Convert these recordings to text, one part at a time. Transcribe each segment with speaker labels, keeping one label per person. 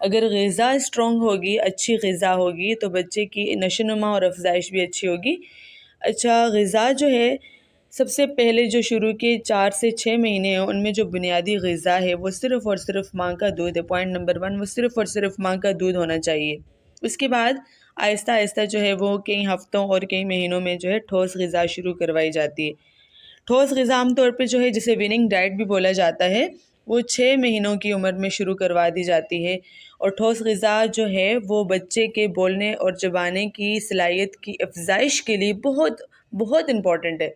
Speaker 1: اگر غذا اسٹرانگ ہوگی، اچھی غذا ہوگی، تو بچے کی نشو و نما اور افزائش بھی اچھی ہوگی۔ اچھا، غذا جو ہے سب سے پہلے جو شروع کے 4 سے 6 مہینے ہیں ان میں جو بنیادی غذا ہے وہ صرف اور صرف ماں کا دودھ ہے۔ پوائنٹ نمبر 1، وہ صرف اور صرف ماں کا دودھ ہونا چاہیے۔ اس کے بعد آہستہ آہستہ جو ہے وہ کئی ہفتوں اور کئی مہینوں میں جو ہے ٹھوس غذا شروع کروائی جاتی ہے۔ ٹھوس غذا عام طور پہ جو ہے جسے ویننگ ڈائٹ بھی بولا جاتا ہے، وہ 6 مہینوں کی عمر میں شروع کروا دی جاتی ہے، اور ٹھوس غذا جو ہے وہ بچے کے بولنے اور چبانے کی صلاحیت کی افزائش کے لیے بہت بہت امپورٹنٹ ہے۔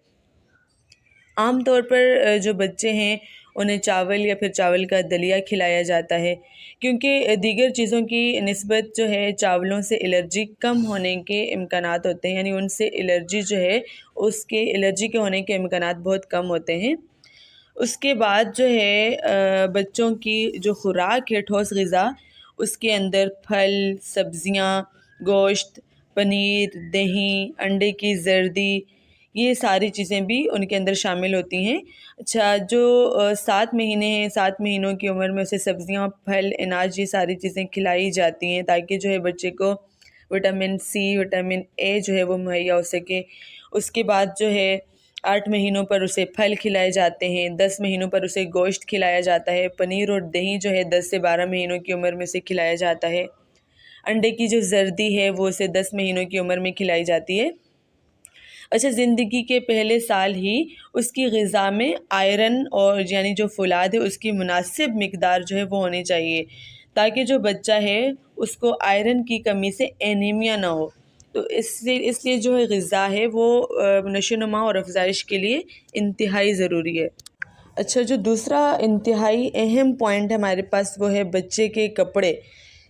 Speaker 1: عام طور پر جو بچے ہیں انہیں چاول یا پھر چاول کا دلیا کھلایا جاتا ہے، کیونکہ دیگر چیزوں کی نسبت جو ہے چاولوں سے الرجی کم ہونے کے امکانات ہوتے ہیں، یعنی ان سے الرجی جو ہے اس کے الرجی کے ہونے کے امکانات بہت کم ہوتے ہیں۔ اس کے بعد جو ہے بچوں کی جو خوراک ہے ٹھوس غذا، اس کے اندر پھل، سبزیاں، گوشت، پنیر، دہی، انڈے کی زردی، یہ ساری چیزیں بھی ان کے اندر شامل ہوتی ہیں۔ اچھا، جو 7 مہینے ہیں، 7 مہینوں کی عمر میں اسے سبزیاں، پھل، اناج، یہ ساری چیزیں کھلائی جاتی ہیں تاکہ جو ہے بچے کو وٹامن سی، وٹامن اے جو ہے وہ مہیا ہو سکے۔ اس کے بعد جو ہے 8 مہینوں پر اسے پھل کھلائے جاتے ہیں، 10 مہینوں پر اسے گوشت کھلایا جاتا ہے، پنیر اور دہی جو ہے 10 سے 12 مہینوں کی عمر میں اسے کھلایا جاتا ہے، انڈے کی جو زردی ہے وہ اسے 10 مہینوں کی عمر میں کھلائی جاتی ہے۔ اچھا، زندگی کے پہلے سال ہی اس کی غذا میں آئرن اور یعنی جو فولاد ہے اس کی مناسب مقدار جو ہے وہ ہونی چاہیے، تاکہ جو بچہ ہے اس کو آئرن کی کمی سے اینیمیا نہ ہو۔ تو اس لیے جو ہے غذا ہے وہ نشو و نما اور افزائش کے لیے انتہائی ضروری ہے۔ اچھا، جو دوسرا انتہائی اہم پوائنٹ ہے ہمارے پاس وہ ہے بچے کے کپڑے،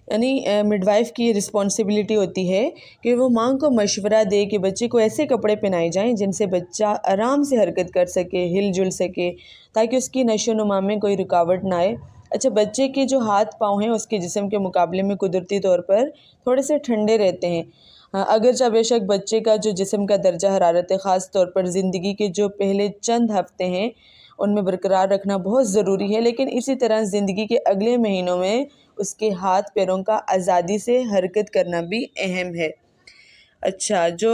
Speaker 1: یعنی مڈ وائف کی یہ رسپانسبلٹی ہوتی ہے کہ وہ ماں کو مشورہ دے کہ بچے کو ایسے کپڑے پہنائے جائیں جن سے بچہ آرام سے حرکت کر سکے، ہل جل سکے، تاکہ اس کی نشو و نما میں کوئی رکاوٹ نہ آئے۔ اچھا، بچے کے جو ہاتھ پاؤں ہیں اس کے جسم کے مقابلے میں قدرتی طور پر تھوڑے سے ٹھنڈے رہتے ہیں، اگرچہ بے شک بچے کا جو جسم کا درجہ حرارت ہے خاص طور پر زندگی کے جو پہلے چند ہفتے ہیں ان میں برقرار رکھنا بہت ضروری ہے، لیکن اسی طرح زندگی کے اگلے مہینوں میں اس کے ہاتھ پیروں کا آزادی سے حرکت کرنا بھی اہم ہے۔ اچھا، جو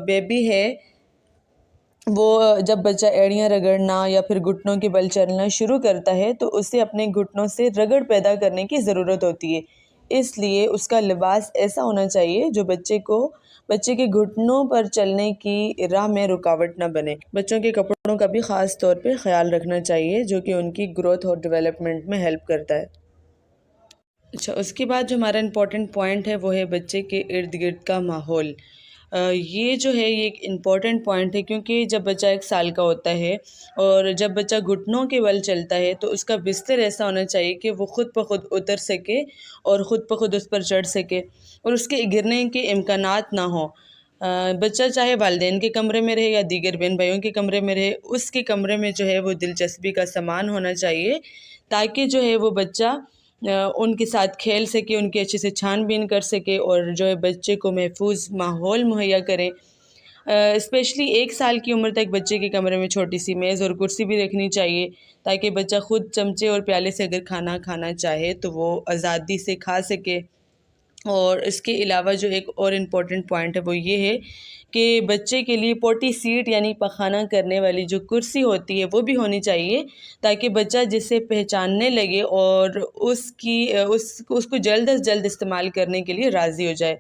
Speaker 1: بیبی ہے وہ جب بچہ ایڑیاں رگڑنا یا پھر گھٹنوں کے بل چلنا شروع کرتا ہے تو اسے اپنے گھٹنوں سے رگڑ پیدا کرنے کی ضرورت ہوتی ہے، اس لیے اس کا لباس ایسا ہونا چاہیے جو بچے کے گھٹنوں پر چلنے کی راہ میں رکاوٹ نہ بنے۔ بچوں کے کپڑوں کا بھی خاص طور پہ خیال رکھنا چاہیے جو کہ ان کی گروتھ اور ڈیولپمنٹ میں ہیلپ کرتا ہے۔ اچھا، اس کے بعد جو ہمارا امپورٹنٹ پوائنٹ ہے وہ ہے بچے کے ارد گرد کا ماحول۔ یہ جو ہے یہ ایک امپورٹنٹ پوائنٹ ہے، کیونکہ جب بچہ 1 سال کا ہوتا ہے اور جب بچہ گھٹنوں کے بل چلتا ہے تو اس کا بستر ایسا ہونا چاہیے کہ وہ خود بخود اتر سکے اور خود بخود اس پر چڑھ سکے اور اس کے گرنے کے امکانات نہ ہوں۔ بچہ چاہے والدین کے کمرے میں رہے یا دیگر بہن بھائیوں کے کمرے میں رہے، اس کے کمرے میں جو ہے وہ دلچسپی کا سامان ہونا چاہیے، تاکہ جو ہے وہ بچہ ان کے ساتھ کھیل سکے، ان کی اچھے سے چھان بین کر سکے اور جو ہے بچے کو محفوظ ماحول مہیا کرے۔ اسپیشلی 1 سال کی عمر تک بچے کے کمرے میں چھوٹی سی میز اور کرسی بھی رکھنی چاہیے، تاکہ بچہ خود چمچے اور پیالے سے اگر کھانا کھانا چاہے تو وہ آزادی سے کھا سکے۔ اور اس کے علاوہ جو ایک اور امپورٹنٹ پوائنٹ ہے وہ یہ ہے کہ بچے کے لیے پوٹی سیٹ یعنی پخانہ کرنے والی جو کرسی ہوتی ہے وہ بھی ہونی چاہیے، تاکہ بچہ جسے پہچاننے لگے اور اس کو جلد از جلد استعمال کرنے کے لیے راضی ہو جائے۔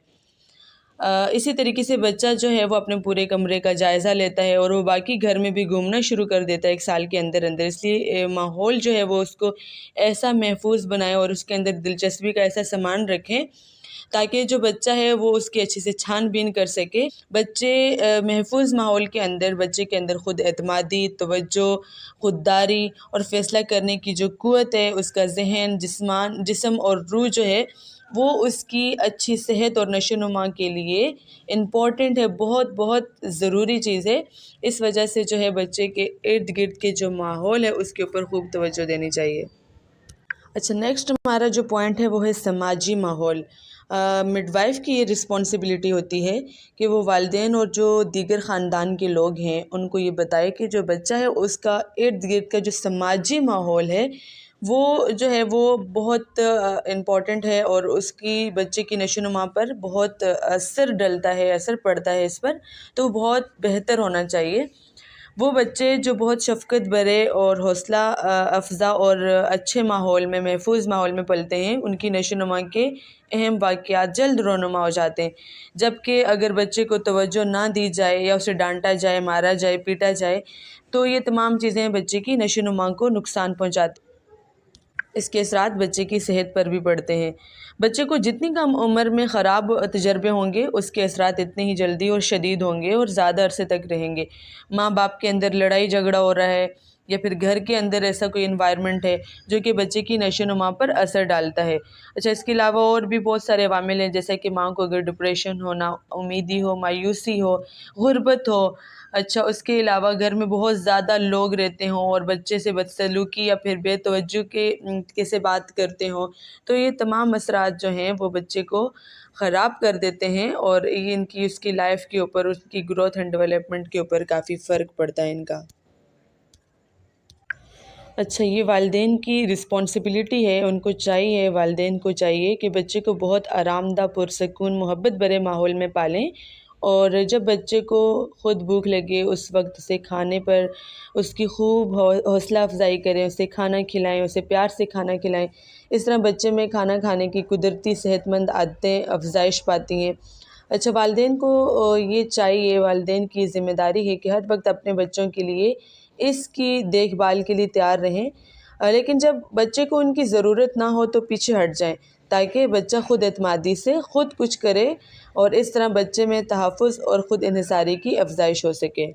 Speaker 1: اسی طریقے سے بچہ جو ہے وہ اپنے پورے کمرے کا جائزہ لیتا ہے اور وہ باقی گھر میں بھی گھومنا شروع کر دیتا ہے 1 سال کے اندر، اس لیے ماحول جو ہے وہ اس کو ایسا محفوظ بنائے اور اس کے اندر دلچسپی کا ایسا سامان رکھیں تاکہ جو بچہ ہے وہ اس کی اچھے سے چھان بین کر سکے۔ بچے محفوظ ماحول کے اندر بچے کے اندر خود اعتمادی، توجہ، خودداری اور فیصلہ کرنے کی جو قوت ہے، اس کا ذہن، جسم اور روح جو ہے وہ اس کی اچھی صحت اور نشو و نما کے لیے امپورٹنٹ ہے، بہت بہت ضروری چیز ہے۔ اس وجہ سے جو ہے بچے کے ارد گرد کے جو ماحول ہے اس کے اوپر خوب توجہ دینی چاہیے۔ اچھا، نیکسٹ ہمارا جو پوائنٹ ہے وہ ہے سماجی ماحول۔ مڈ وائف کی یہ رسپانسبلٹی ہوتی ہے کہ وہ والدین اور جو دیگر خاندان کے لوگ ہیں ان کو یہ بتائے کہ جو بچہ ہے اس کا ارد گرد کا جو سماجی ماحول ہے وہ جو ہے وہ بہت امپورٹنٹ ہے، اور اس کی بچے کی نشو و نما پر بہت اثر ڈلتا ہے، اثر پڑتا ہے اس پر، تو بہت بہتر ہونا چاہیے۔ وہ بچے جو بہت شفقت بھرے اور حوصلہ افزا اور اچھے ماحول میں، محفوظ ماحول میں پلتے ہیں، ان کی نشو و نما کے اہم واقعات جلد رونما ہو جاتے ہیں، جبکہ اگر بچے کو توجہ نہ دی جائے یا اسے ڈانٹا جائے، مارا جائے، پیٹا جائے، تو یہ تمام چیزیں بچے کی نشو و نما کو نقصان پہنچاتی ہیں۔ اس کے اثرات بچے کی صحت پر بھی پڑتے ہیں۔ بچے کو جتنی کم عمر میں خراب تجربے ہوں گے، اس کے اثرات اتنے ہی جلدی اور شدید ہوں گے اور زیادہ عرصے تک رہیں گے۔ ماں باپ کے اندر لڑائی جھگڑا ہو رہا ہے، یا پھر گھر کے اندر ایسا کوئی انوائرمنٹ ہے جو کہ بچے کی نشو و نما پر اثر ڈالتا ہے۔ اچھا، اس کے علاوہ اور بھی بہت سارے عوامل ہیں، جیسے کہ ماں کو اگر ڈپریشن ہو، نا امیدی ہو، مایوسی ہو، غربت ہو، اچھا اس کے علاوہ گھر میں بہت زیادہ لوگ رہتے ہوں اور بچے سے بدسلوکی یا پھر بے توجہ کے سے بات کرتے ہوں، تو یہ تمام اثرات جو ہیں وہ بچے کو خراب کر دیتے ہیں، اور یہ ان کی اس کی لائف کے اوپر، اس کی گروتھ اینڈ ڈیولپمنٹ کے اوپر کافی فرق پڑتا ہے ان کا۔ اچھا، یہ والدین کی رسپانسبلٹی ہے، ان کو چاہیے، والدین کو چاہیے کہ بچے کو بہت آرام دہ، پرسکون، محبت بھرے ماحول میں پالیں، اور جب بچے کو خود بھوک لگے اس وقت اسے کھانے پر اس کی خوب حوصلہ افزائی کریں، اسے کھانا کھلائیں، اسے پیار سے کھانا کھلائیں۔ اس طرح بچے میں کھانا کھانے کی قدرتی صحت مند عادتیں افزائش پاتی ہیں۔ اچھا، والدین کو یہ چاہیے، والدین کی ذمہ داری ہے کہ ہر وقت اپنے بچوں کے لیے اس کی دیکھ بھال کے لیے تیار رہیں، لیکن جب بچے کو ان کی ضرورت نہ ہو تو پیچھے ہٹ جائیں، تاکہ بچہ خود اعتمادی سے خود کچھ کرے، اور اس طرح بچے میں تحفظ اور خود انحصاری کی افزائش ہو سکے۔